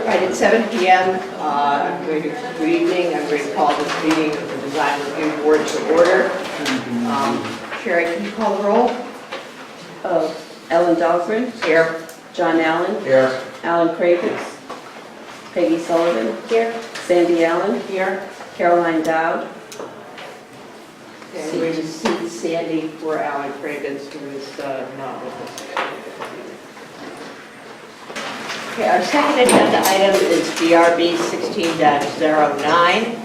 Right, at 7 p.m., good evening. I'm going to call this meeting of the Design Review Board to order. Sherry, can you call the roll? Ellen Dahlgren. Here. John Allen. Here. Alan Kravitz. Peggy Sullivan. Here. Sandy Allen. Here. Caroline Dowd. And we just see Sandy for Alan Kravitz, who is not with us. Okay, our second agenda item is DRB 16-09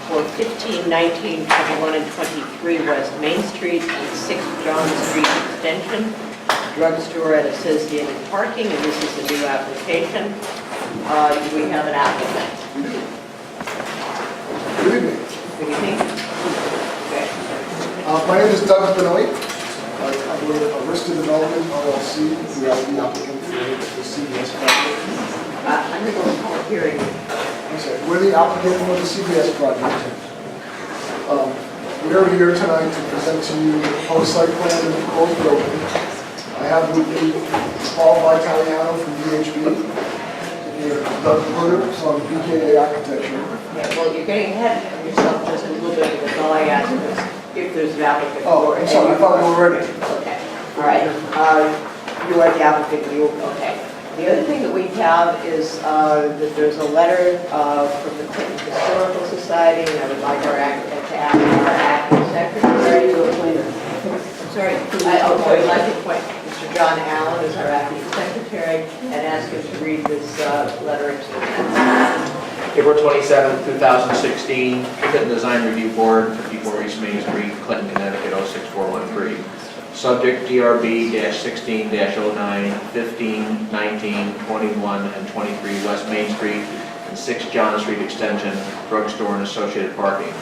for 15, 19, 21, and 23 West Main Street and 6 John Street Extension, drugstore and associated parking, and this is a new application. We have an applicant. Good evening. Good evening. Okay. My name is Doug Benoit. I'm with Arista Development, LLC. We are the applicant for the CBS project. I'm going to go to public hearing. I'm sorry, we're the applicant for the CBS project. We are here tonight to present to you the proposed site plan of the proposed building. I have with me Paul Vitaliano from VHB, and Doug Bruder from BKA Architecture. Yeah, well, you're getting ahead of yourself just a little bit because all I asked was if there's an applicant. Oh, I'm sorry, I thought we were ready. Okay, all right. You are the applicant, okay. The other thing that we have is that there's a letter from the Clinton Historical Society, and I would like our acting secretary to appoint. I'm sorry, I would like to appoint Mr. John Allen as our acting secretary and ask him to read this letter into the minutes. April 27, 2016, Clinton Design Review Board, 54 East Main Street, Clinton, Connecticut, 06413. Subject DRB-16-09, 15, 19, 21, and 23 West Main Street and 6 John Street Extension, drugstore and associated parking.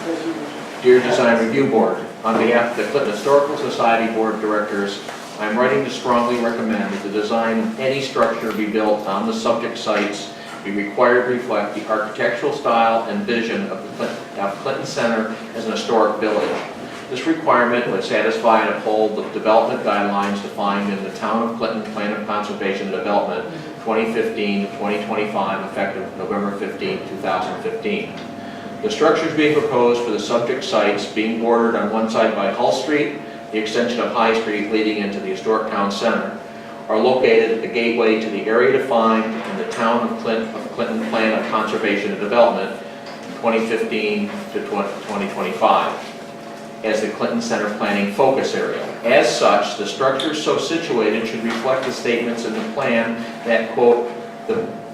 Dear Design Review Board, on behalf of the Clinton Historical Society Board of Directors, I am writing to strongly recommend that the design of any structure be built on the subject sites be required to reflect the architectural style and vision of the Clinton Center as an historic village. This requirement would satisfy and uphold the development guidelines defined in the Town of Clinton Plan of Conservation and Development 2015 to 2025, effective November 15, 2015. The structures being proposed for the subject sites being bordered on one side by Hull Street, the extension of High Street leading into the historic town center, are located at the gateway to the area defined in the Town of Clinton Plan of Conservation and Development 2015 to 2025 as the Clinton Center Planning Focus Area. As such, the structures so situated should reflect the statements in the plan that, quote,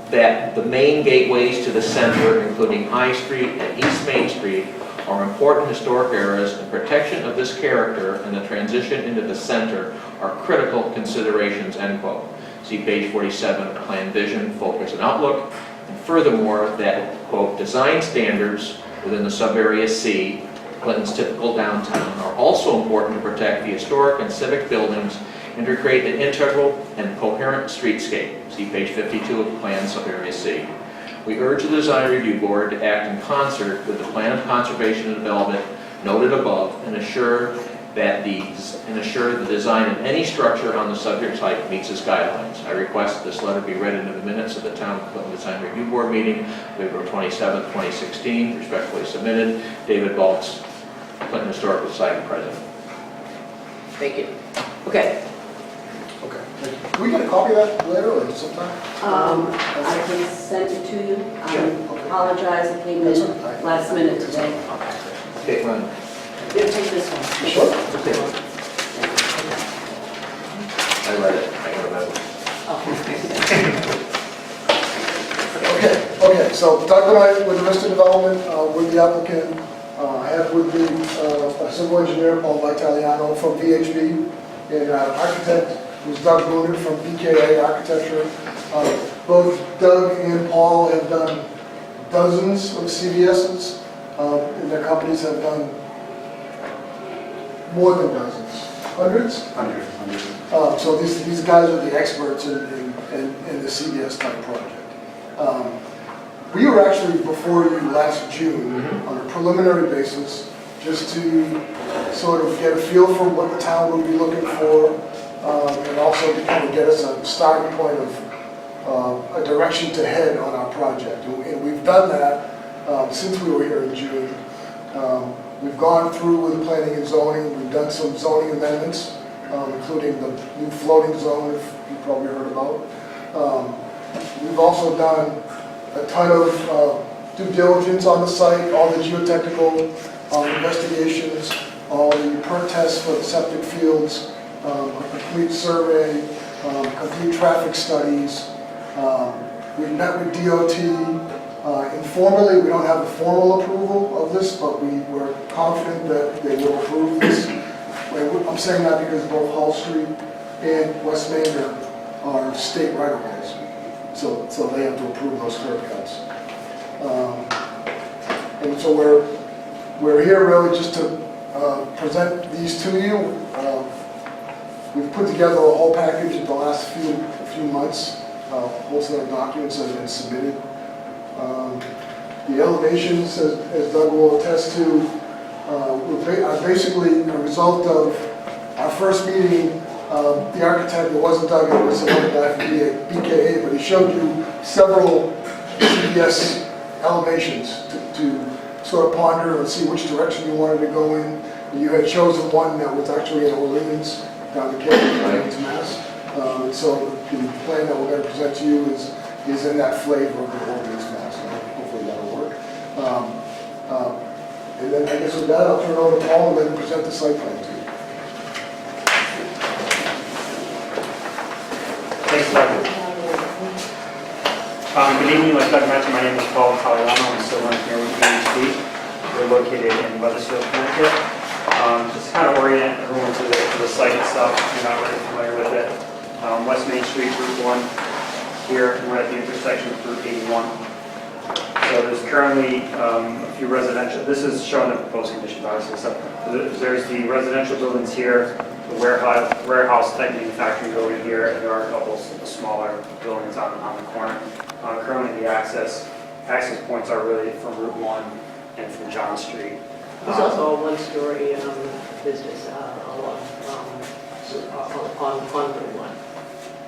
that the main gateways to the center, including High Street and East Main Street, are important historic areas, and protection of this character and the transition into the center are critical considerations, end quote. See page 47 of Plan Vision, Focus, and Outlook. And furthermore, that, quote, design standards within the sub-area C, Clinton's typical downtown, are also important to protect the historic and civic buildings and to create an integral and coherent streetscape. See page 52 of Plan Sub-Area C. We urge the Design Review Board to act in concert with the Plan of Conservation and Development noted above and assure the design of any structure on the subject site meets its guidelines. I request that this letter be read into the minutes of the Town of Clinton Design Review Board meeting of April 27, 2016. Respectfully submitted, David Baltz, Clinton Historical Society President. Thank you. Okay. Okay. Can we get a copy of that later or sometime? I can send it to you. I Sure. apologize, it came in last minute today. Take one. You'll take this one. You sure? Okay. I read it. I remember. Okay, so Doug and I with Arista Development, with the applicant, I have with me a civil engineer, Paul Vitaliano from VHB, and architect who's Doug Bruder from BKA Architecture. Both Doug and Paul have done dozens of CVSs, and their companies have done more than dozens. Hundreds? Hundreds. So these guys are the experts in the CVS type project. We were actually before you last June on a preliminary basis, just to sort of get a feel for what the town would be looking for, and also to kind of get us a starting point of a direction to head on our project. And we've done that since we were here in June. We've gone through with planning and zoning. We've done some zoning amendments, including the new floating zone, if you probably heard about. We've also done a ton of due diligence on the site, all the geotechnical investigations, all the perk tests for the septic fields, a complete survey, complete traffic studies. We've met with DOT informally. We don't have a formal approval of this, but we're confident that they will approve this. I'm saying that because both Hall Street and West Main are state right-of-ways, so they have to approve those curb cuts. And so we're here really just to present these to you. We've put together a whole package in the last few months. A whole set of documents that have been submitted. The elevations, as Doug will attest to, are basically a result of our first meeting. The architect, it wasn't Doug, it was another guy from BKA, but he showed you several CBS elevations to sort of ponder and see which direction you wanted to go in. You had chosen one that was actually in Orleans, down the Cape, to Mass. So the plan that we're going to present to you is in that flavor of the Orleans, Mass. Hopefully that'll work. And then I guess with that, I'll turn it over to Paul and then present the site plan to you. Thanks, Doug. Good evening. Like Doug mentioned, my name is Paul Italiano. I'm still here with VHB. We're located in Weathersfield, Connecticut. Just kind of orient everyone to the site itself if you're not really familiar with it. West Main Street, Route 1 here, and we're at the intersection of Route 81. So there's currently a few residential, this is showing the proposed conditions obviously, so there's the residential buildings here, the warehouse type manufacturing building here, and there are a couple of smaller buildings on the corner. Currently the access points are really from Route 1 and from John Street. There's also a one-story business on Route 1.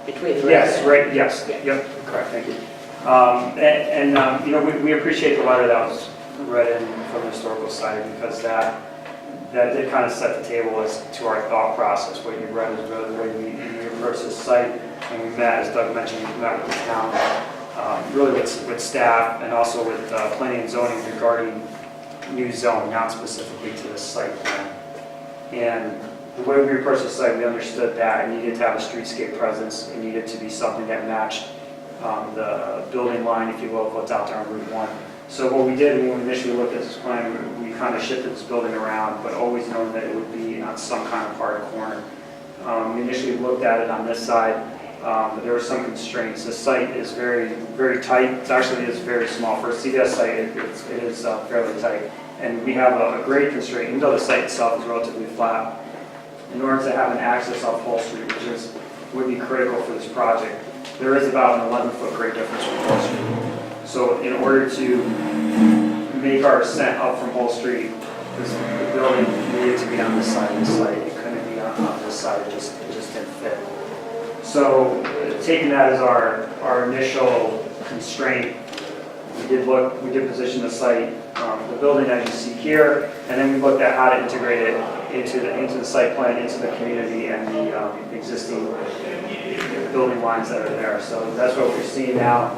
Between the Yes, residential. right, yes, yep, correct, thank you. You know, we appreciate the letter that was read in from the Historical Society because that did kind of set the table as to our thought process. What you read is really the way we approach this site, and we met, as Doug mentioned, we met with the town, really with staff and also with planning and zoning regarding new zone, not specifically to this site plan. And the way we approached the site, we understood that it needed to have a streetscape presence. It needed to be something that matched the building line, if you will, of what's out there on Route 1. So what we did when we initially looked at this plan, we kind of shifted this building around, but always knowing that it would be on some kind of hard corner. We initially looked at it on this side, but there were some constraints. The site is very, very tight. It actually is very small. For a CVS site, it is fairly tight. And we have a grade constraint, even though the site itself is relatively flat. In order to have an access off Hall Street, which would be critical for this project, there is about an 11-foot grade difference from Hall Street. So in order to make our ascent up from Hall Street, the building needed to be on this side of the site. It couldn't be on this side, it just didn't fit. So taking that as our initial constraint, we did position the site, the building as you see here, and then we looked at how to integrate it into the site plan, into the community, and the existing building lines that are there. So that's what we're seeing now,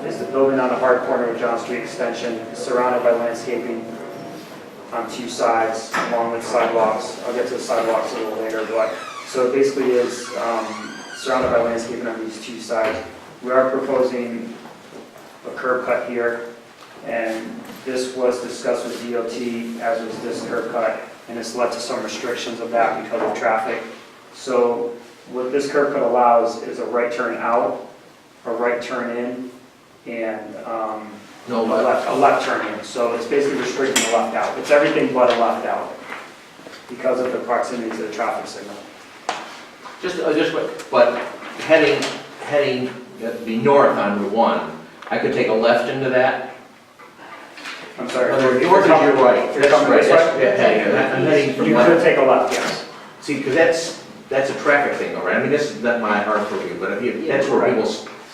is the building on the hard corner of John Street Extension, surrounded by landscaping on two sides, along with sidewalks. I'll get to the sidewalks a little later, but so it basically is surrounded by landscaping on these two sides. We are proposing a curb cut here, and this was discussed with DOT, as was this curb cut, and it's led to some restrictions of that because of traffic. So what this curb cut allows is a right turn out, a right turn in, and a left turn in. So it's basically restricting the left out. It's everything but a left out because of the proximity to the traffic signal. But heading the north on Route 1, I could take a left into that. I'm sorry. North is your right. You're coming this way? I'm heading from You left. could take a left, yes. See, because that's a traffic thing, all right? I mean, this is not my hard purview, but that's where people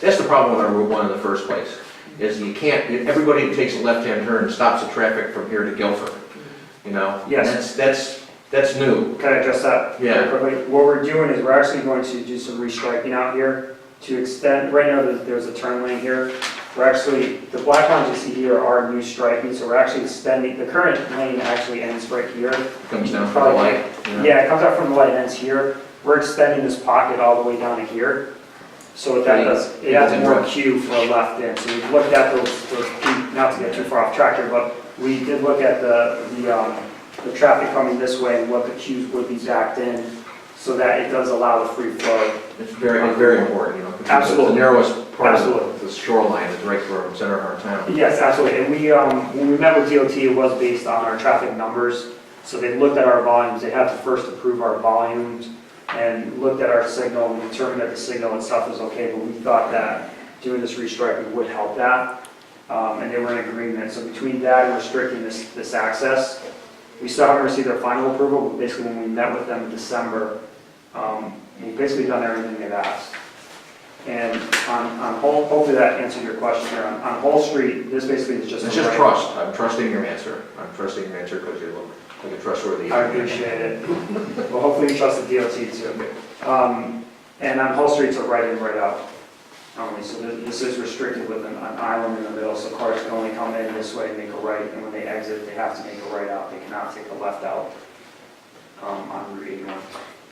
That's the problem with our Route 1 in the first place, is you can't, everybody takes a left-hand turn and stops the traffic from here to Guilford, you know? Yes. That's new. Can I address that Yeah. very quickly? What we're doing is we're actually going to do some restriping out here to extend, right now there's a turn lane here. We're actually, the black lines you see here are new striping, so we're actually extending, the current lane actually ends right here. Comes down from the light. Yeah, it comes out from the light and ends here. We're extending this pocket all the way down to here. So what that does, it adds more queue for a left in. So we've looked at those, not to get too far off track here, but we did look at the traffic coming this way and what the queues would be backed in so that it does allow the free flow. It's very important, you know. because Absolutely. The narrowest part Absolutely. of the shoreline is right through the center of our town. Yes, absolutely. And we, when we met with DOT, it was based on our traffic numbers. So they looked at our volumes. They had to first approve our volumes and looked at our signal and determined that the signal itself was okay, but we thought that doing this restriping would help that. And they were in agreement. So between that and restricting this access, we still haven't received their final approval, but basically when we met with them in December, we've basically done everything they've asked. And on Whole, hopefully that answered your question here. On Whole Street, this basically is just. It's just trust. I'm trusting your answer. I'm trusting your answer because you look like a trustworthy. I appreciate it. Well, hopefully you trust the DOT too. And on Whole Street, it's a right in, right out only. So this is restricted with an island in the middle, so cars can only come in this way and make a right, and when they exit, they have to make a right out. They cannot take a left out on Route 81.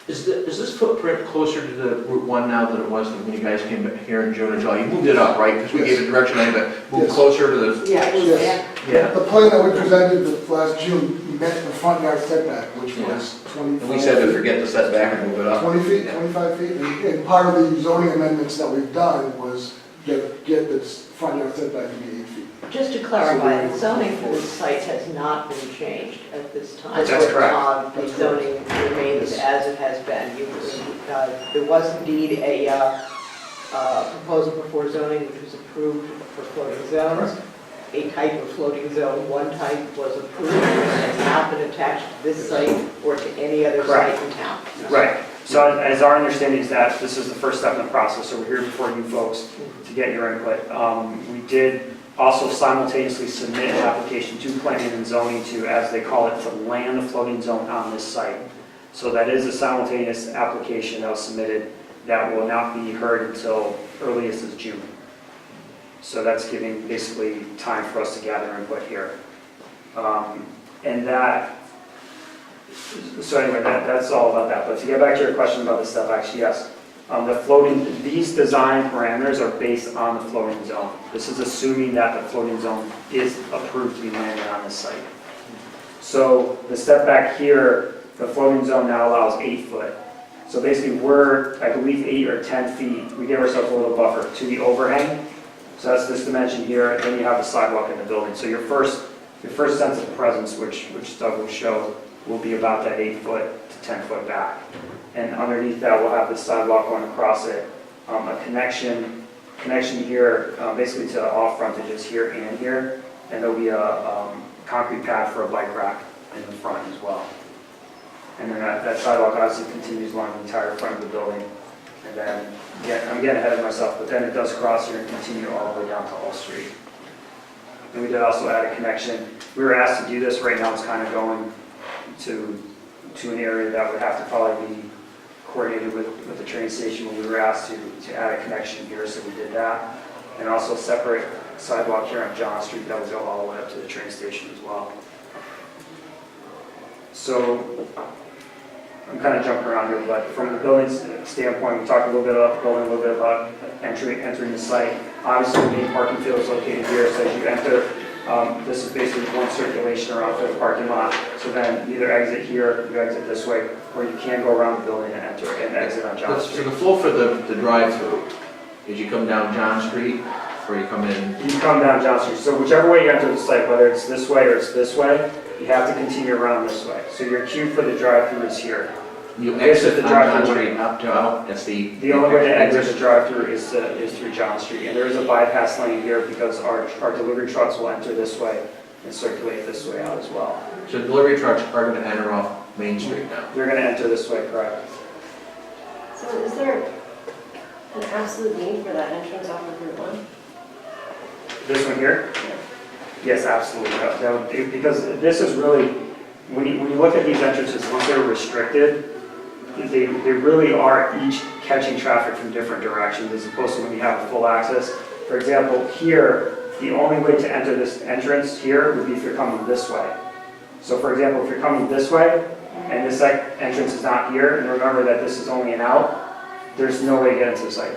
Is this footprint closer to the Route 1 now than it was when you guys came here in June and July? You moved it up, right? Because we Yes. gave it direction, I had to move Yes. closer to the, Yes. yeah. The plan that we presented last June met the front yard setback, which Yeah. was 25. And we said to forget the setback and move it up. 20 feet, Yeah. 25 feet, and part of the zoning amendments that we've done was get this front yard setback to be 8 feet. Just to clarify, the zoning for this site has not been changed at this time. That's correct. The zoning remains as it has been. There was indeed a proposal before zoning which was approved for floating zones. A type of floating zone, one type was approved and has not been attached to this site or to any other site in town. Right. So as our understanding is that this is the first step in the process, so we're here before you folks to get your input. We did also simultaneously submit an application to planning and zoning to, as they call it, to land a floating zone on this site. So that is a simultaneous application that was submitted that will not be heard until earliest is June. So that's giving basically time for us to gather input here. And that, so anyway, that's all about that. But to get back to your question about the setbacks, yes. The floating, these design parameters are based on the floating zone. This is assuming that the floating zone is approved to be landed on this site. So the setback here, the floating zone now allows 8 foot. So basically we're, I believe, 8 or 10 feet. We give ourselves a little buffer to the overhang. So that's this dimension here, and then you have the sidewalk in the building. So your first sense of presence, which Doug will show, will be about that 8 foot to 10 foot back. And underneath that, we'll have the sidewalk going across it, a connection here, basically to all frontages here and here, and there'll be a concrete pad for a bike rack in the front as well. And then that sidewalk obviously continues along the entire front of the building. And then, I'm getting ahead of myself, but then it does cross here and continue all the way down to Hall Street. And we did also add a connection. We were asked to do this, right now it's kind of going to an area that would have to probably be coordinated with the train station, when we were asked to add a connection here, so we did that. And also separate sidewalk here on John Street that would go all the way up to the train station as well. So, I'm kind of jumping around here, but from the building standpoint, we talked a little bit about the building, a little bit about entering the site. Obviously, the main parking field is located here, so as you enter, this is basically one circulation around for the parking lot. So then you either exit here, you exit this way, or you can go around the building and enter and exit on John So Street. the flow for the drive-through, is you come down John Street, or you come in? You come down John Street, so whichever way you enter the site, whether it's this way or it's this way, you have to continue around this way. So your queue for the drive-through is here. You Exit exit the on John drive-through. Street, up to out, that's the. The only way to exit the drive-through is through John Street, and there is a bypass lane here because our delivery trucks will enter this way and circulate this way out as well. So delivery trucks are going to enter off Main Street now. They're going to enter this way, correct? So is there an absolute need for that entrance off of Route 1? This one here? Yes, absolutely. That would be, because this is really, when you look at these entrances, once they're restricted, they really are each catching traffic from different directions as opposed to when you have full access. For example, here, the only way to enter this entrance here would be if you're coming this way. So for example, if you're coming this way and this entrance is not here, and remember that this is only an out, there's no way to get into the site.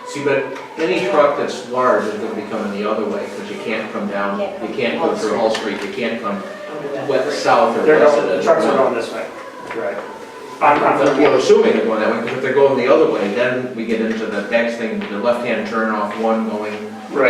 See, but any truck that's large is going to be coming the other way because you can't come down, you can't go through Hall Street, you can't come west, south, or west of The trucks are going this way. Right. I'm assuming they're going that way, because if they're going the other way, then we get into the next thing, the left-hand turn off one going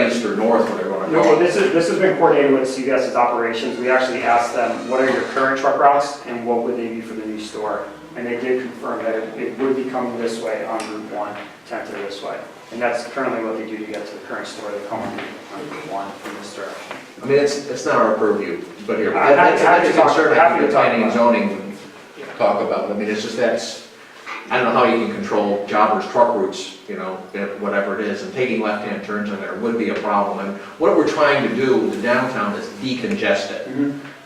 east or north, where they're going to No, go. this has been coordinated with CVS's operations. We actually asked them, what are your current truck routes and what would they be for the new store? And they did confirm that it would be coming this way on Route 1, tend to this way. And that's currently what they do to get to the current store. They come on Route 1 from this direction. I mean, it's not our purview, but here, I'm happy that's a to talk- concern happy I to think the talk planning and about zoning would talk about. I mean, it's just I don't know how you can control jobbers' truck routes, you know, whatever it is, and taking left-hand turns in there would be a problem. And what we're trying to do with the downtown is decongest it.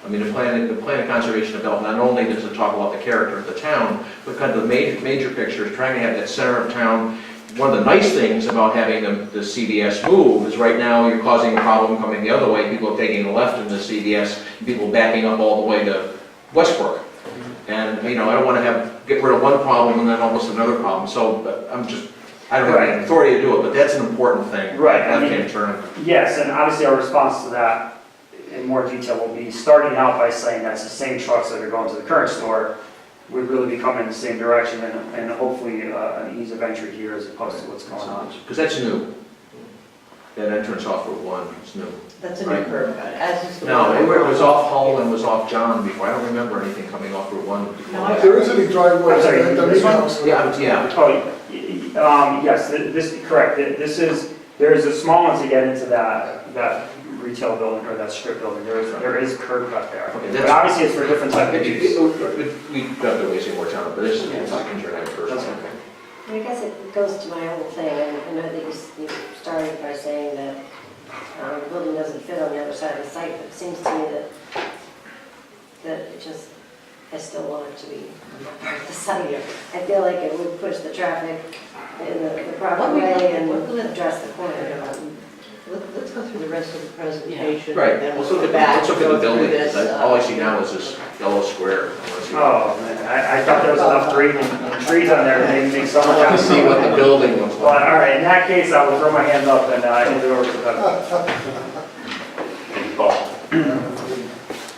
I mean, the plan of conservation development, not only does it talk about the character of the town, but kind of the major picture is trying to have that center of town. One of the nice things about having the CVS move is right now you're causing a problem coming the other way. People are taking the left in the CVS, people backing up all the way to Westbrook. And, you know, I don't want to get rid of one problem and then almost another problem. So I don't have the authority to do it, but that's an important thing. Right. Left-hand turn. Yes, and obviously our response to that in more detail will be starting out by saying that's the same trucks that are going to the current store would really be coming in the same direction and hopefully an ease of entry here as opposed to what's going on. Because that's new. That entrance off Route 1 is new. That's a new curb cut, as is the No, one. it was off Hull and was off John before. I don't remember anything coming off Route 1 before. No, There isn't any driveway. I'm sorry, this one? Yeah. Oh, yes, this is correct. There is a small one to get into that retail building or that strip building. There is curb cut there. Okay, But obviously it's for a different type of use. We got to waste more time, but this is internet first. That's okay. I guess it goes to my whole thing, and I know that you started by saying that the building doesn't fit on the other side of the site, but it seems to me that it just, I still want it to be on the site. I feel like it would push the traffic in the proper way and address the corner. Let's go through the rest of the presentation. Right, and then let's we'll look go at back. the go through building. this, All I see now is this yellow square. Oh, man, I thought there was enough trees on there to make so I much want to see what the building looks Well, like. all right, in that case, I will throw my hand up and hand it over to them. Thank you, Paul.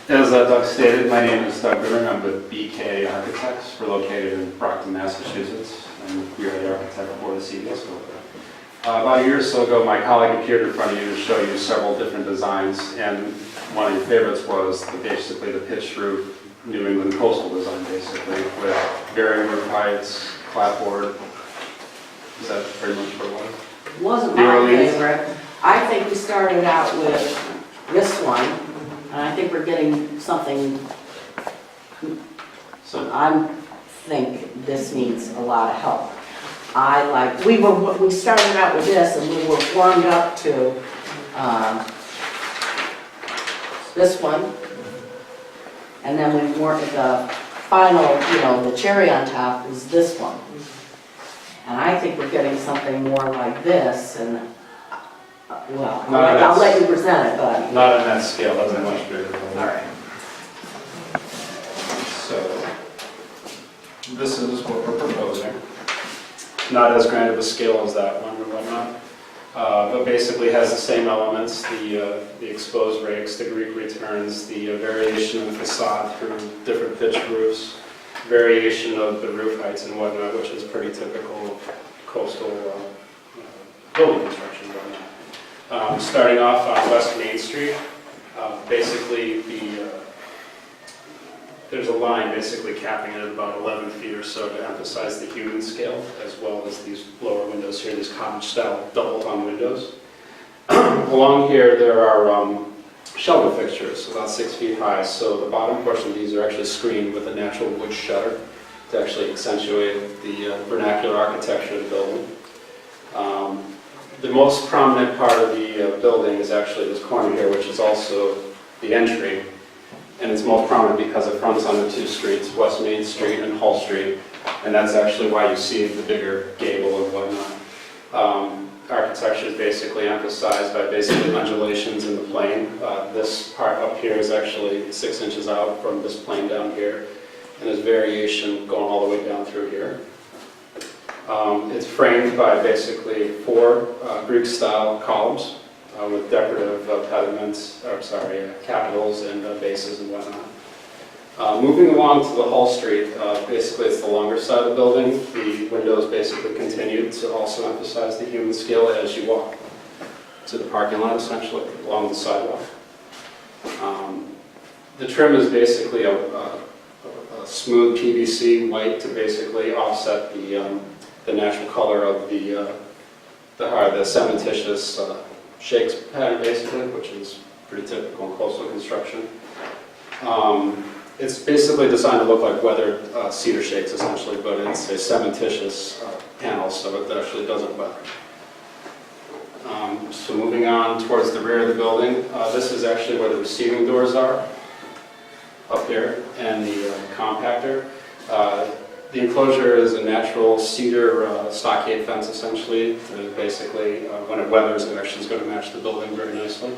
As Doug stated, my name is Doug Goodring. I'm with BK Architects. We're located in Brockton, Massachusetts, and we are the architect for the CVS building. About a year or so ago, my colleague appeared in front of you to show you several different designs, and one of your favorites was basically the pitched roof New England coastal design, basically, with varying roof heights, clapboard. Is that pretty much what it was? Wasn't New my Orleans. favorite. I think we started out with this one, and I think we're getting something, So I think this needs a lot of help. We started out with this and we were warmed up to this one. And then we weren't, the final, the cherry on top is this one. And I think we're getting something more like this and, well, I'll let you present it, but. not on that scale, that's a much bigger building. All right. So, this is what we're proposing. Not as grand of a scale as that one or whatnot, but basically has the same elements, the exposed rakes, the Greek returns, the variation of facade through different pitched roofs, variation of the roof heights and whatnot, which is pretty typical of coastal building construction and whatnot. Starting off on West Main Street, basically there's a line basically capping it at about 11 feet or so to emphasize the human scale, as well as these lower windows here, these cottage-style double-hung windows. Along here, there are shelter fixtures, about 6 feet high, so the bottom portion of these are actually screened with a natural wood shutter to actually accentuate the vernacular architecture of the building. The most prominent part of the building is actually this corner here, which is also the entry. And it's most prominent because it fronts on the two streets, West Main Street and Hall Street. And that's actually why you see the bigger gable and whatnot. Architecture is basically emphasized by basically undulations in the plane. This part up here is actually 6 inches out from this plane down here. And there's variation going all the way down through here. It's framed by basically 4 Greek-style columns with decorative capitals and bases and whatnot. Moving along to the Hall Street, basically it's the longer side of the building. The windows basically continue to also emphasize the human scale as you walk to the parking lot, essentially, along the sidewalk. The trim is basically a smooth PVC white to basically offset the natural color of the cementitious shakes pattern, basically, which is pretty typical in coastal construction. It's basically designed to look like weathered cedar shakes, essentially, but it's a cementitious panel, so it actually doesn't weather. So moving on towards the rear of the building, this is actually where the receiving doors are, up here, and the compactor. The enclosure is a natural cedar stockade fence, essentially. Basically, when it weathers, it actually is going to match the building very nicely.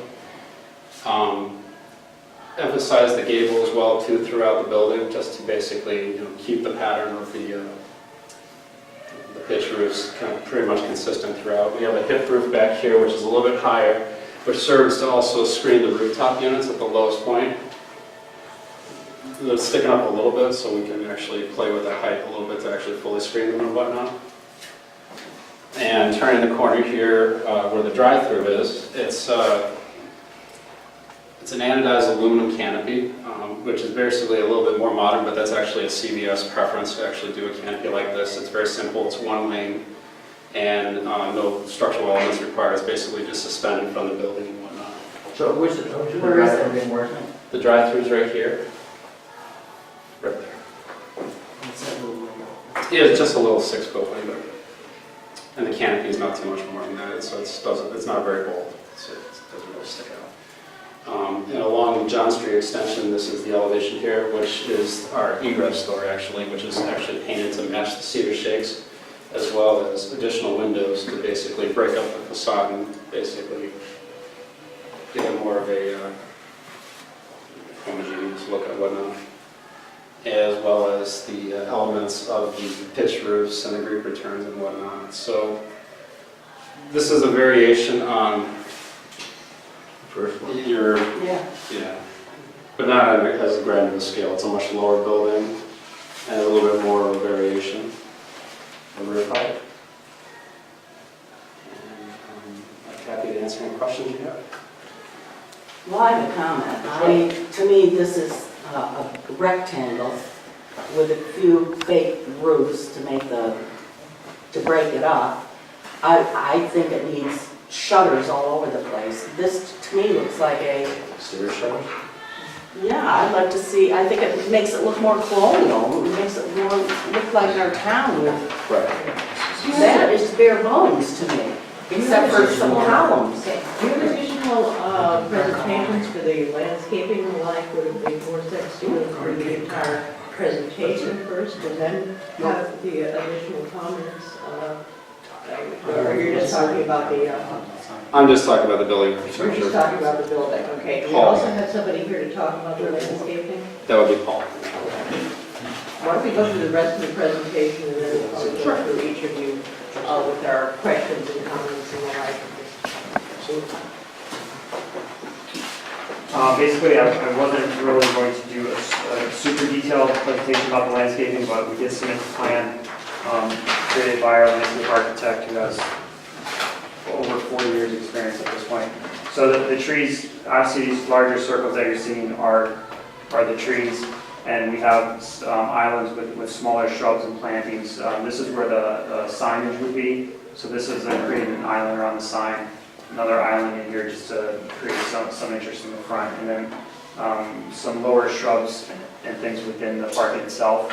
Emphasize the gable as well, too, throughout the building, just to basically keep the pattern of the pitch roofs kind of pretty much consistent throughout. We have a hip roof back here, which is a little bit higher, which serves to also screen the rooftop units at the lowest point. It's sticking up a little bit, so we can actually play with that height a little bit to actually fully screen them and whatnot. And turning the corner here, where the drive-through is, it's an anodized aluminum canopy, which is basically a little bit more modern, but that's actually a CVS preference to actually do a canopy like this. It's very simple, it's one lane, and no structural elements required. It's basically just suspended from the building and whatnot. So where is it? The drive-through is right here. Right there. Yeah, it's just a little 6-foot window. And the canopy is not too much more than that, so it's not very bold, so it doesn't really stick out. And along the John Street extension, this is the elevation here, which is our egress door, actually, which is actually painted to match the cedar shakes, as well as additional windows to basically break up the facade and basically give it more of a homogeneous look at whatnot, as well as the elements of the pitch roofs and the Greek returns and whatnot. So this is a variation on First one. yeah, but not as grand of a scale. It's a much lower building and a little bit more of a variation of roof height. And I'm happy to answer any questions you have. Well, I have a comment. To me, this is a rectangle with a few fake roofs to break it up. I think it needs shutters all over the place. This, to me, looks like a... Exterior shutters? Yeah, I'd like to see, I think it makes it look more colonial. It makes it more look like our town. Right. That is bare bones to me, except for some columns. Do you have additional presentations for the landscaping, like would it make more sense to go through the entire presentation first and then have the additional comments? Or you're just talking about the... I'm just talking about the building. We're just talking about the building, okay. Do we also have somebody here to talk about the landscaping? That would be Paul. Why don't we go through the rest of the presentation and then we'll go through each of you with our questions and comments and the like. Basically, I wasn't really going to do a super detailed presentation about the landscaping, but we did submit the plan created by our landscape architect who has over 40 years experience at this point. So the trees, obviously these larger circles that you're seeing are the trees, and we have islands with smaller shrubs and plantings. This is where the signage would be. So this is creating an island around the sign, another island in here just to create some interest in the front, and then some lower shrubs and things within the park itself.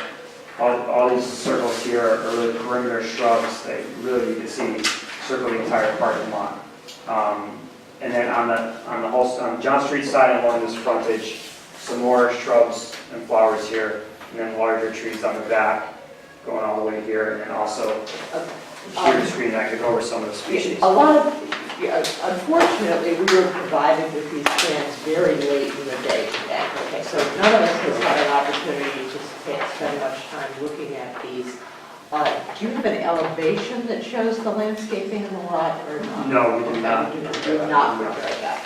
All these circles here are really perimeter shrubs that really you can see circle the entire parking lot. And then on John Street side along this frontage, some more shrubs and flowers here, and then larger trees on the back, going all the way here, and also here screen that could cover some of the species. A lot of, unfortunately, we were provided with these plans very late in the day today. Okay, so none of us has had an opportunity to spend much time looking at these. Do you have an elevation that shows the landscaping in the lot or not? No, we do not. You do not prepare that.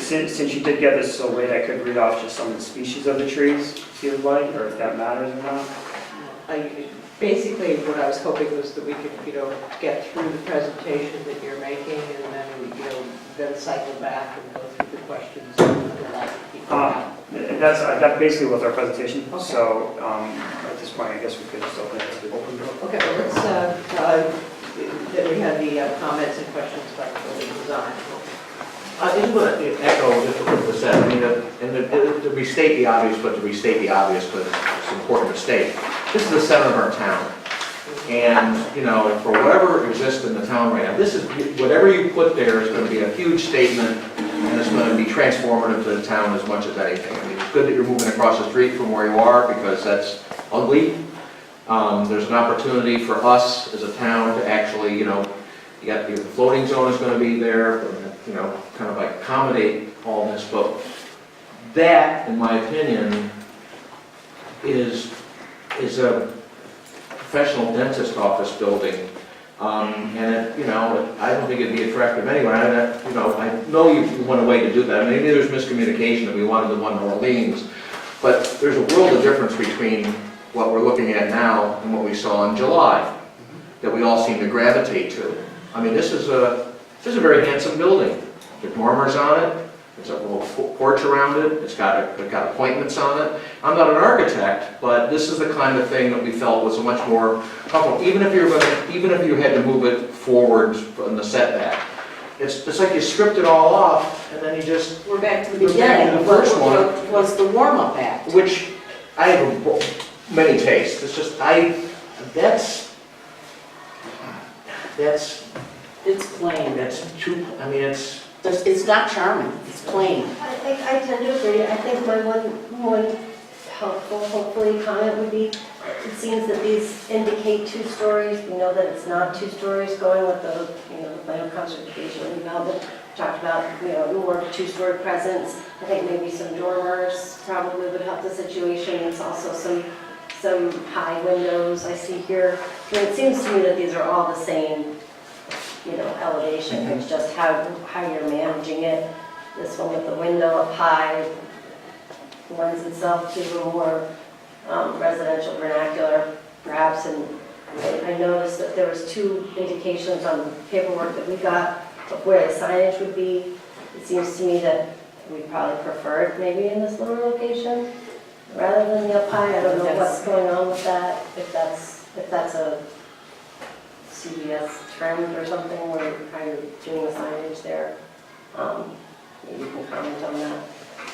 Since you did get this so late, I could read off just some of the species of the trees, if you would like, or if that matters or not. Basically, what I was hoping was that we could, get through the presentation that you're making and then, then cycle back and go through the questions that people have. That basically was our presentation, Okay. so at this point, I guess we could just open it to the open door. Okay, well, then we have the comments and questions about the building design. I just want to echo just what was said. I mean, to restate the obvious, but it's important to state. This is the center of our town. And, for whatever exists in the town right now, whatever you put there is going to be a huge statement, and it's going to be transformative to the town as much as anything. I mean, it's good that you're moving across the street from where you are, because that's ugly. There's an opportunity for us as a town to actually, you got the floating zone is going to be there, kind of like accommodate all this, but that, in my opinion, is a professional dentist office building, and I don't think it'd be attractive anyway. I know you went away to do that. Maybe there's miscommunication that we wanted the one in Orleans, but there's a world of difference between what we're looking at now and what we saw in July, that we all seem to gravitate to. I mean, this is a very handsome building. There's dormers on it. There's a little porch around it. It's got appointments on it. I'm not an architect, but this is the kind of thing that we felt was much more comfortable. Even if you had to move it forward from the setback, it's like you stripped it all off, and then you just We're back to the We're back beginning. to the first one. What was the warm-up act? which I have many tastes. It's just It's plain. that's too. I mean, It's not charming, it's plain. I tend to agree. I think my one helpful, hopefully, comment would be, it seems that these indicate 2 stories. We know that it's not 2 stories going with the, the plan of conservation and development. Talked about, more 2-story presence. I think maybe some dormers probably would help the situation. It's also some high windows I see here. It seems to me that these are all the same, elevation. It's just how you're managing it. This one with the window up high lends itself to a more residential vernacular, perhaps. And I noticed that there was 2 indications on the paperwork that we got of where the signage would be. It seems to me that we probably prefer it maybe in this lower location rather than the up high. I don't know what's going on with that, if that's a CBS trend or something where you're doing the signage there. Maybe you can comment on that.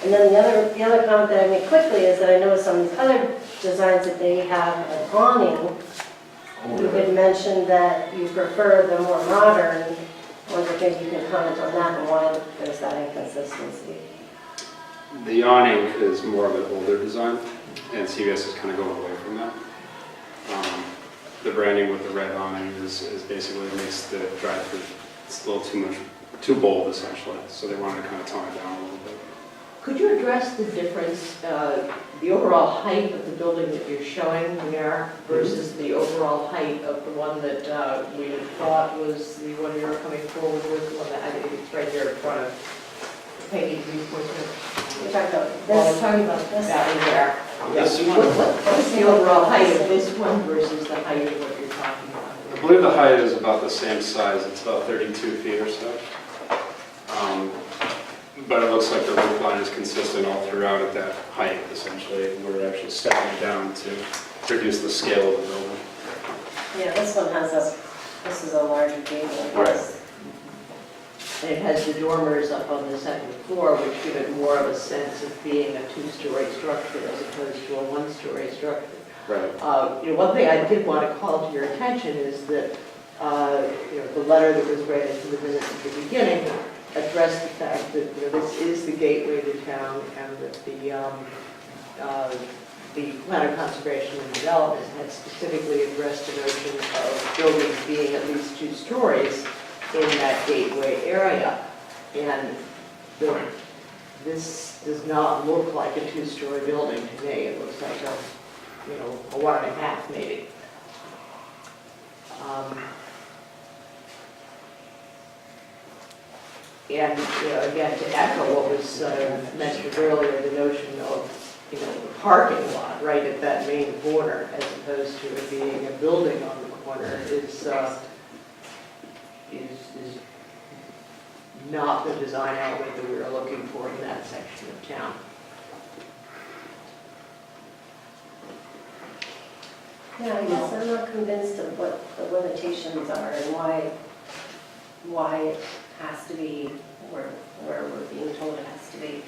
And then the other comment that I make quickly is that I noticed on these other designs that they have an awning. You had mentioned that you prefer the more modern. I wonder if you can comment on that and why there's that inconsistency. The awning is more of an older design, and CVS is kind of going away from that. The branding with the red awning is basically makes the drive-through, it's a little too bold essentially, so they wanted to kind of tone it down a little bit. Could you address the difference, the overall height of the building that you're showing there versus the overall height of the one that we had thought was the one you were coming forward with, the one that I think it's right here in front of Peggy 3.2? We're talking about Well, we're this. talking about that in there. This What's the overall height of this one versus the height of what you're talking about? I believe the height is about the same size, it's about 32 feet or so. But it looks like the roof line is consistent all throughout at that height, essentially. We're actually stepping down to reduce the scale of the building. Yeah, this one has this is a larger gable. Right. And it has the dormers up on the second floor, which give it more of a sense of being a 2-story structure as opposed to a 1-story structure. Right. One thing I did want to call to your attention is that the letter that was read into the minutes at the beginning addressed the fact that, this is the gateway to town, and that the plan of conservation and development had specifically addressed the notion of buildings being at least 2 stories in that gateway area. And this does not look like a 2-story building to me. It looks like a 1.5 maybe. And again, to echo what was mentioned earlier, the notion of the parking lot right at that main corner, as opposed to it being a building on the corner, is not the design element that we were looking for in that section of town. Yeah, I guess I'm not convinced of what the limitations are and why it has to be where we're being told it has to be.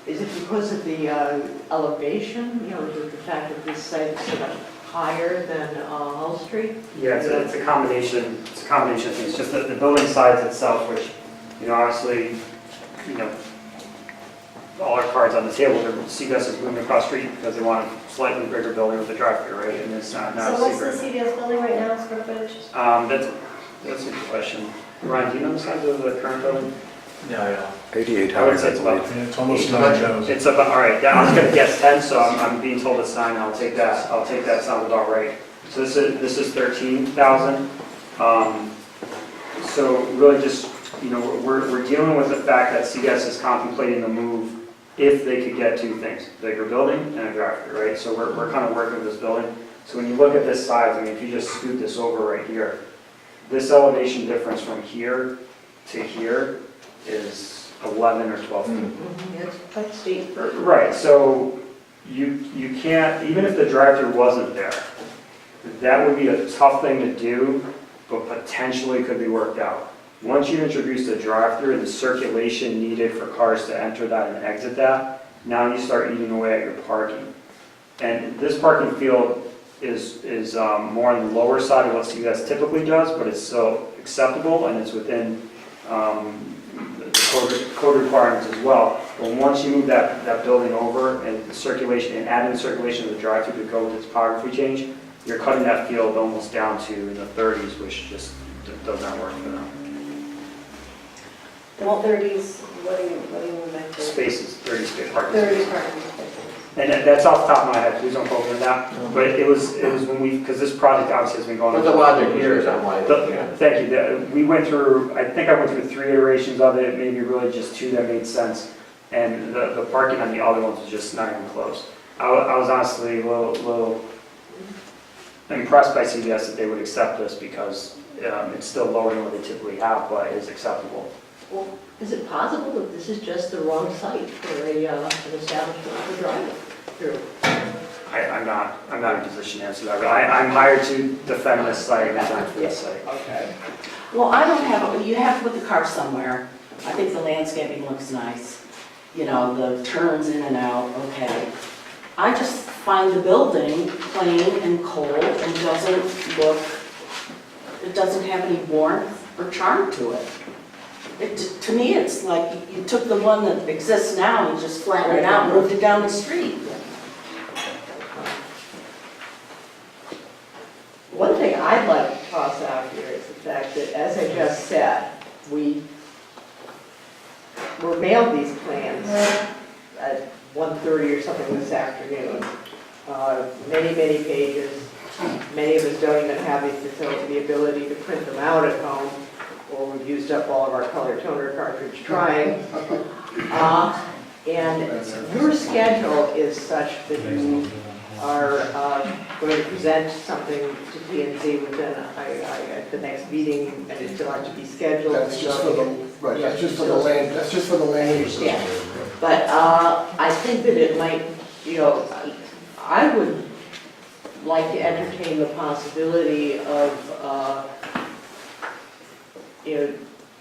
Is it because of the elevation, the fact that this site is so much higher than Hull Street? Yeah, it's a combination of things. It's just that the building size itself, which, obviously, all our cards on the table, CVS is moving across the street because they want a slightly bigger building with a drive-through, right? And it's not So a what's the secret. CVS building right now, square footage? That's a good question. Ryan, do you know the size of the current building? No, I don't. 8,800, I would say it's I about, believe. Yeah, it's almost 9,000. it's about, all right, I was gonna guess 10, so I'm being told it's 9, I'll take that, sounds about right. So this is 13,000. So really just, we're dealing with the fact that CVS is contemplating the move if they could get 2 things, bigger building and a drive-through, right? So we're kind of working with this building. So when you look at this size, if you just scoot this over right here, this elevation difference from here to here is 11 or 12 feet. It's quite steep. Right, so you can't, even if the drive-through wasn't there, that would be a tough thing to do, but potentially could be worked out. Once you introduce the drive-through and the circulation needed for cars to enter that and exit that, now you start eating away at your parking. And this parking field is more on the lower side of what CVS typically does, but it's still acceptable and it's within the code requirements as well. But once you move that building over and the circulation, and adding the circulation of the drive-through to go with its topography change, you're cutting that field almost down to the 30s, which just does not work for them. The 30s, what do you mean by 30s? Spaces, 30 space parking 30 spaces. parking spaces. And that's off the top of my head, please don't quote me on that. But it was when because this project obviously has been going on. For the logic years, I'm like, Thank you. We went through, I think I went through 3 iterations of it, maybe really just 2 that made sense. And the parking on the other ones was just not even close. I was honestly a little impressed by CVS that they would accept this because it's still lower than what they typically have, but it is acceptable. Well, is it possible that this is just the wrong site for an establishment of a drive-through? I'm not in a position to answer that. But I'm hired to defend this site and design for this site. Okay. Well, I don't have, you have to put the car somewhere. I think the landscaping looks nice. The turns in and out, okay. I just find the building plain and cold and it doesn't have any warmth or charm to it. To me, it's like you took the one that exists now and just flattened it out and moved it down the street. One thing I'd like to toss out here is the fact that, as I just said, we were mailed these plans at 1:30 or something this afternoon. Many pages. Many of us don't even have the ability to print them out at home, or we've used up all of our color toner cartridge trying. And your schedule is such that you are going to present something to P&Z within the next meeting, and it's going to be scheduled. That's just for the, right, that's just for the land, that's just for the I land. understand. But I think that it might, I would like to entertain the possibility of,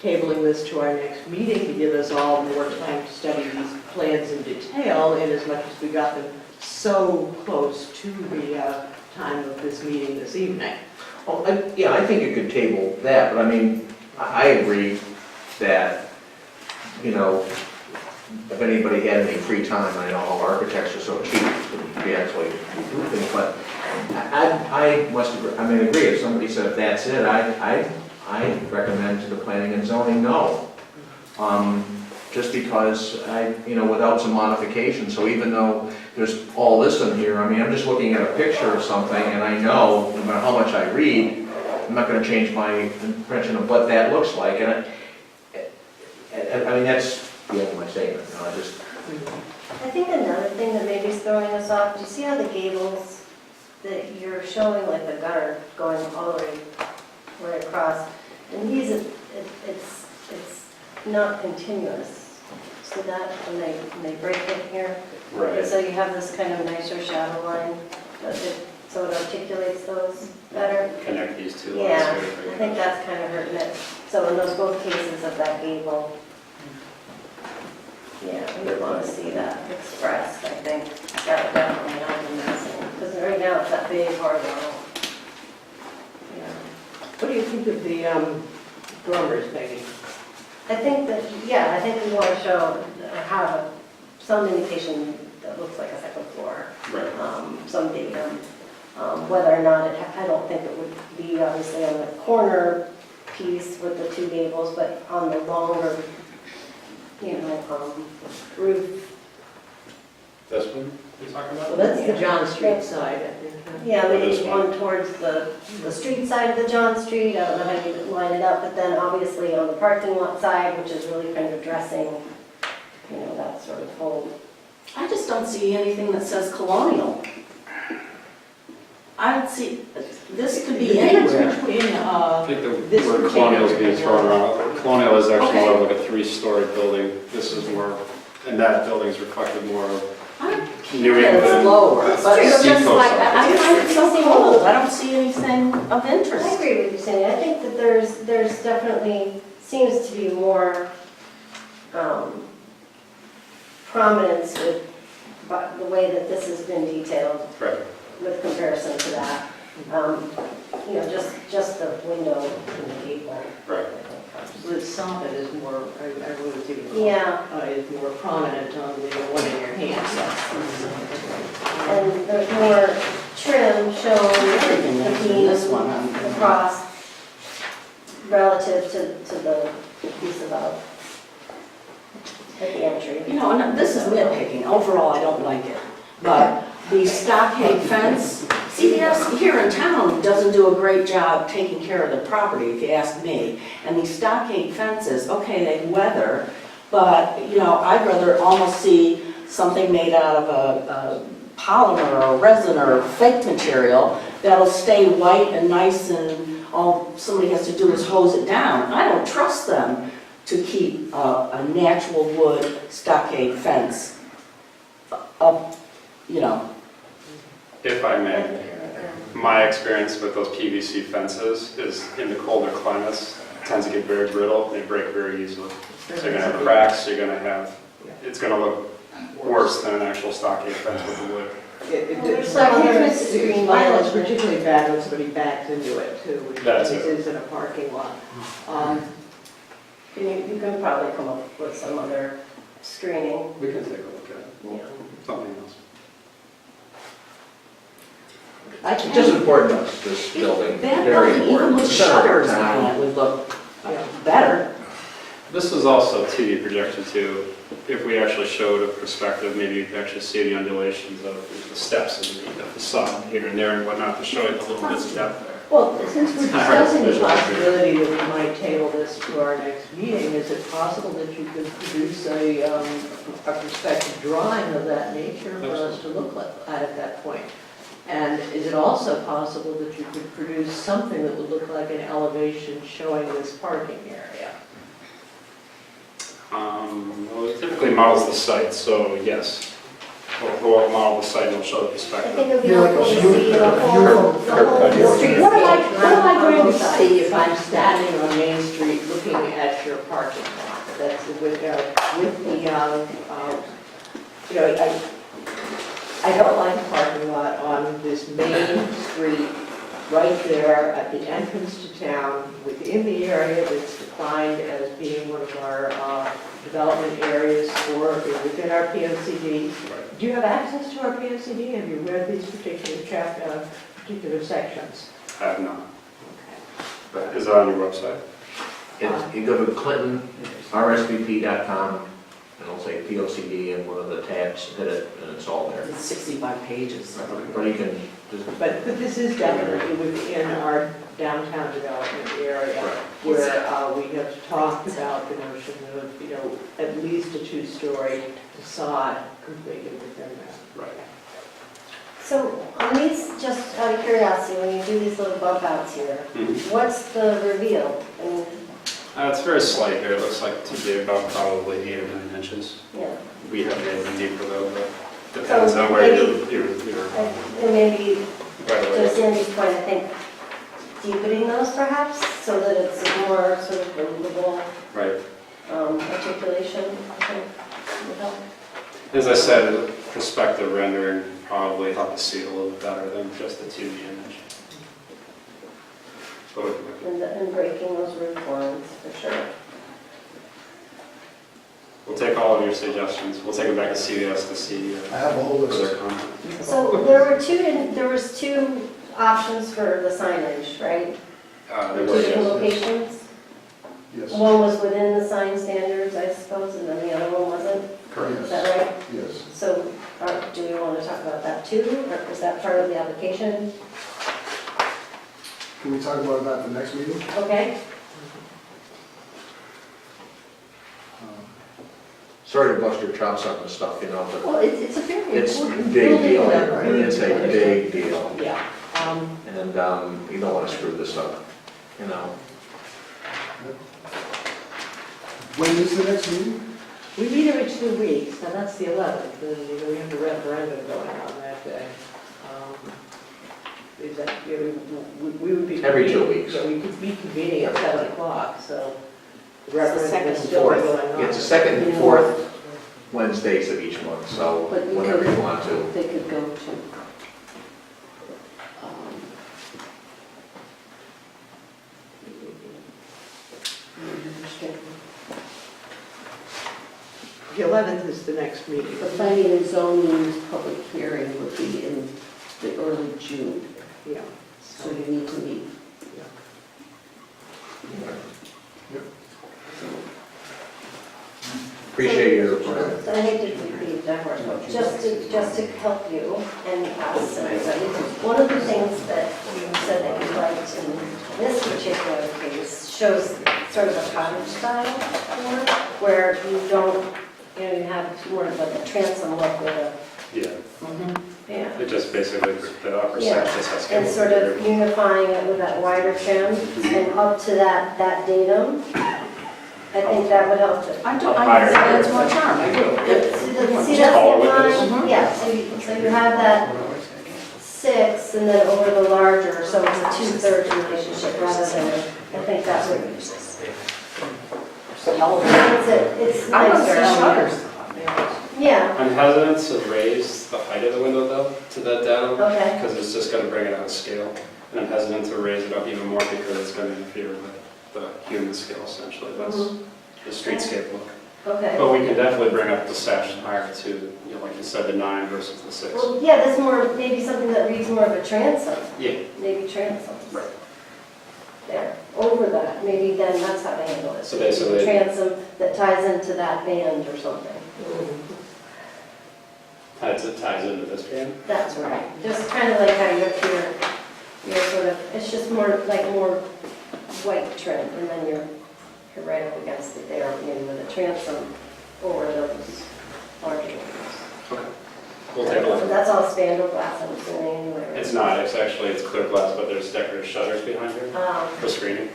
tabling this to our next meeting to give us all more time to study these plans in detail, in as much as we got them so close to the time of this meeting this evening. Oh, yeah, I think you could table that, but I mean, I agree that, you know, if anybody had any free time, I know how architects are so cheap, we actually do things, but I must agree, I mean, agree, if somebody said that's it, I recommend to the planning and zoning, no. Just because you know, without some modification, so even though there's all this in here, I mean, I'm just looking at a picture of something, and I know, no matter how much I read, I'm not gonna change my impression of what that looks like, and I mean, that's the end of my statement, you know, I just, I think another thing that maybe is throwing us off, do you see how the gables, that you're showing like the gutter going all the way right across? And these, it's not continuous. So that, when they break it here, Right. so you have this kind of nicer shadow line, so it articulates those better. Connect these two lines. Yeah, here. I think that's kind of hurting it. So in those both cases of that gable, yeah, we would want to see that expressed, I think. That would definitely help in missing, because right now it's that big horizontal. Yeah. What do you think of the dormers, Peggy? I think that, yeah, I think we want to show, have some indication that looks like a second floor. Right. Some data, whether or not I don't think it would be obviously on the corner piece with the two gables, but on the longer, you know, roof. This one you're talking Well, about? that's the John Street side, I think. Huh? Yeah, Or maybe this one? one towards the street side of the John Street, I don't know how you line it up, but then obviously on the parking lot side, which is really kind of addressing, you know, that sort of whole. I just don't see anything that says colonial. I don't see, this could be The difference anywhere. between, I think the this word colonial is being particular- thrown around. Colonial is actually Okay. more of like a three-story building. This is more, and that building's reflected more of New It's England. lower, That's but true. it's just Seacoast like, I find it so architecture. cold. I don't see anything of I interest. agree with you, Cindy. I think that there's definitely, seems to be more prominence with the way that this has been detailed Right. with comparison to that. You know, just the window in the gable. Right. The soffit is more, I really was even. Yeah, Is more prominent on the one in your hand. and there's more trim shown Everything that's in between this one, the cross relative to the piece above at the entry. You know, and this is nitpicking. Overall, I don't like it. But the stockade fence, CVS here in town doesn't do a great job taking care of the property, if you ask me. And these stockade fences, okay, they weather, but, you know, I'd rather almost see something made out of a polymer or resin or fake material that'll stay white and nice, and all somebody has to do is hose it down. I don't trust them to keep a natural wood stockade fence up, you know. If I may, my experience with those PVC fences is in the colder climates, it tends to get very brittle, they break very easily. So you're gonna have cracks, you're gonna have, it's gonna look worse than an actual stockade fence with the wood. There's some other screen Vinyl is management. particularly bad when somebody backs into it too, which That's this it. is in a parking lot. You can probably come up with some other screening, We can take a look at it, you know. something else. it's just important to us, this building, That very building, even important. with It's the center of shutters town. on it, would look better. This is also 2D projection too. If we actually showed a perspective, maybe you could actually see the undulations of the steps and the facade here and there and whatnot to show you the little bits of depth there. Well, since we're It's hard to discussing the visualize. possibility that we might table this to our next meeting, is it possible that you could produce a perspective drawing of that nature for us to look at that point? And is it also possible that you could produce something that would look like an elevation showing this parking area? Well, it typically models the site, so yes. We'll model the site and we'll show the I perspective. think it would be helpful to see the whole street. What am I going to Both see sides. if I'm standing on Main Street looking at your parking lot? That's with the, you know, outline parking lot on this main street, right there at the entrance to town, within the area that's defined as being one of our development areas for, within our POCD. Right. Do you have access to our POCD? Have you read these particular sections? I have not. Okay. But is it on your website? You go to clintonrsvp.com, and it'll say POCD, and one of the tabs, hit it, and it's all there. It's 65 pages. But you can just, But this is definitely within our downtown development area, Right. where we have talked about the notion of, at least a two-story facade completed within that. Right. So on these, just out of curiosity, when you do these little bump outs here, Mhm. what's the reveal? I mean, It's very slight here. It looks like to be about probably 8 or 9 inches. yeah, We have made them deeper though, but depends on where you're and maybe right away. to Sandy's point, I think deepening those perhaps, so that it's a more sort of believable Right. articulation, I think, would help. As I said, perspective rendering probably help us see it a little bit better than just the 2D image. But And breaking those roof lines, for sure. we'll take all of your suggestions. We'll take them back to CVS to see I have a whole for their list. comment. So there was two options for the signage, right? There Two was, different yes. locations? Yes. One was within the sign standards, I suppose, and then the other one wasn't? Is that right? Yes. So do we want to talk about that too, or is that part of the application? Can we talk about that at the next meeting? Okay? sorry to bust your chops on this stuff, but Well, it's a very it's a important big building deal. that we It's a big deal. Yeah. And you don't want to screw this up, When is the next meeting? We meet every 2 weeks, and that's the 11th, and we have the referendum going on that day. Is that, we would be. Every 2 weeks. Yeah, we could be convening at 7 o'clock, so the It's the referendum second is and still fourth. going on. It's the second and fourth Wednesdays of each month, so But you whenever could- you want to. They could go to, The 11th is the next meeting. the planning and zoning public hearing would be in the early June, Yeah. so you need to meet. Appreciate your. So I hate to repeat that word, but just to help you and us and everybody, one of the things that you said that you liked in this particular case shows sort of a cottage style form, where you don't, you have more of like a transom look with a, yeah. It just basically, the upper Yeah, section has and sort of unifying it with that wider trim and up to that datum. I think that would help to. I think that's more charm, I do. See, Just that's all the windows? line, yeah, so you have that 6 and then over the larger, so it's a 2/3 relationship rather than, I think that would. It's I don't see nicer. shutters. Yeah, I'm hesitant to raise the height of the window though, to that datum, okay, because it's just going to bring it out of scale. And I'm hesitant to raise it up even more because it's going to interfere with the human scale essentially. That's the streetscape look. okay. But we can definitely bring up the sash higher to, like you said, the 9 versus the 6. Well, yeah, that's more, maybe something that reads more of a transom, Yeah, maybe transoms. Right. There, over that, maybe then that's how to handle it. So basically- Transom that ties into that band or something. it ties into this band. That's right. Just kind of like how you're sort of, it's just more like more white trim, and then you're right up against it there, maybe with a transom over those larger ones. Okay. We'll take a look. That's all spandrel glass, I'm assuming, anyway. right? It's not, it's clear glass, but there's decorative shutters behind here for screening.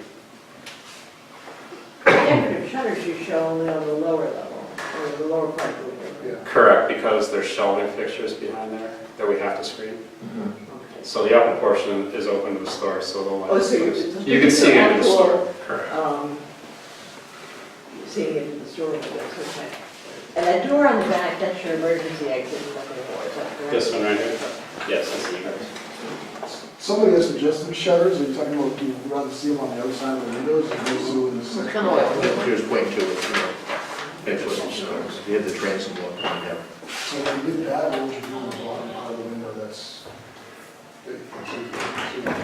Decorative shutters you show only on the lower level, or the lower part of the window. Yeah. Correct, because there's shelving fixtures behind there that we have to screen. Okay. So the upper portion is open to the store, so the Oh, so you can see into the store. actual, Correct. Seeing it in the store, that's okay. And that door on the back, that's your emergency exit, nothing more, is that correct? This one right here? Yes, I see you guys. Somebody has suggested shutters, are you talking about, you'd rather see them on the other side of the windows, as opposed to in this? Here's point two, that's what it shows. You have the transom look on there. So when you did that, what would you do on the bottom part of the window that's?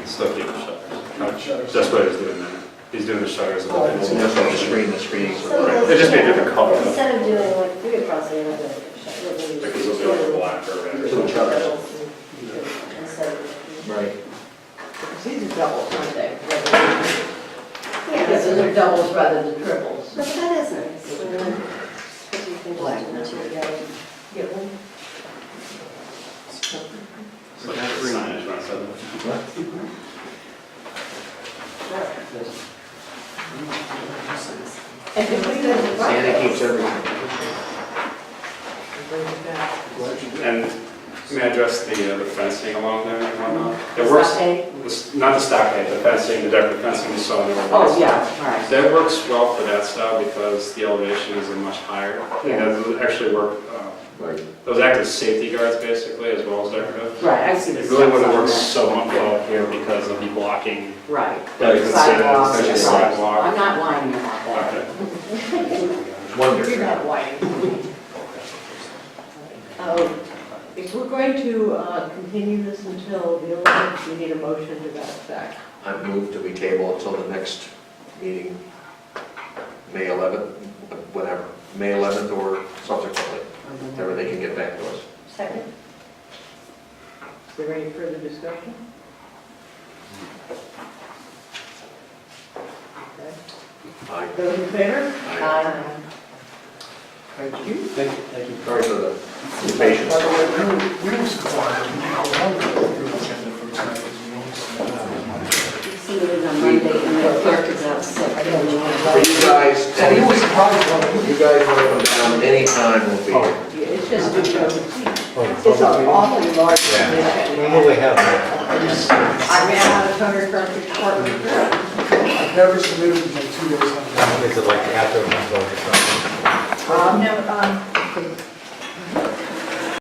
Still keep the shutters. Shutters. That's what he's doing there. He's doing the shutters. Oh, I see. That's on the screen, the screen's. It'd just be a different color. Instead of doing like three across the end of it. Because it'll be like black or red or Two something. shutters. Instead of. Right. Because these are doubles, aren't they? Yeah, Because those are doubles rather than triples. but that is nice. Because you can just do the two together. Get one? So that's the signage when I said that. And if we go to the right- Santa keeps everything. Bring it back. And may I address the fencing along there and whatnot? It works, Stockade? not the stockade, the fencing, the decorative fencing you saw in the. Oh, yeah, all right. That works well for that style because the elevation is much higher. And that actually work, those act as safety guards basically as well as decorative. Right, I see the It really wouldn't steps on work there. so much well here because of the blocking. Right. Like I said, Sidewalks, especially right. sidewalk. I'm not whining about that. Okay. Wonder. You're not whining. If we're going to continue this until the 11th, we need a motion to that effect. I move that we table until the next meeting, May 11th, whatever, May 11th or subsequently, whenever they can get back to us. Second. Is there any further discussion? Okay. Aye. Those in favor? Aye. Thank you. Thank you. Sorry for the patience. By the way, we were surprised, we agenda for tonight, because we almost. See it on Monday and the clerk is out sick. For you guys, So we were surprised when you guys want to come down anytime, we'll be here. Yeah, it's just, it's an awfully large commission. When will we have that? I ran out of toner cartridge department. I've never submitted until 2 days. Is it like after the vote or something? No,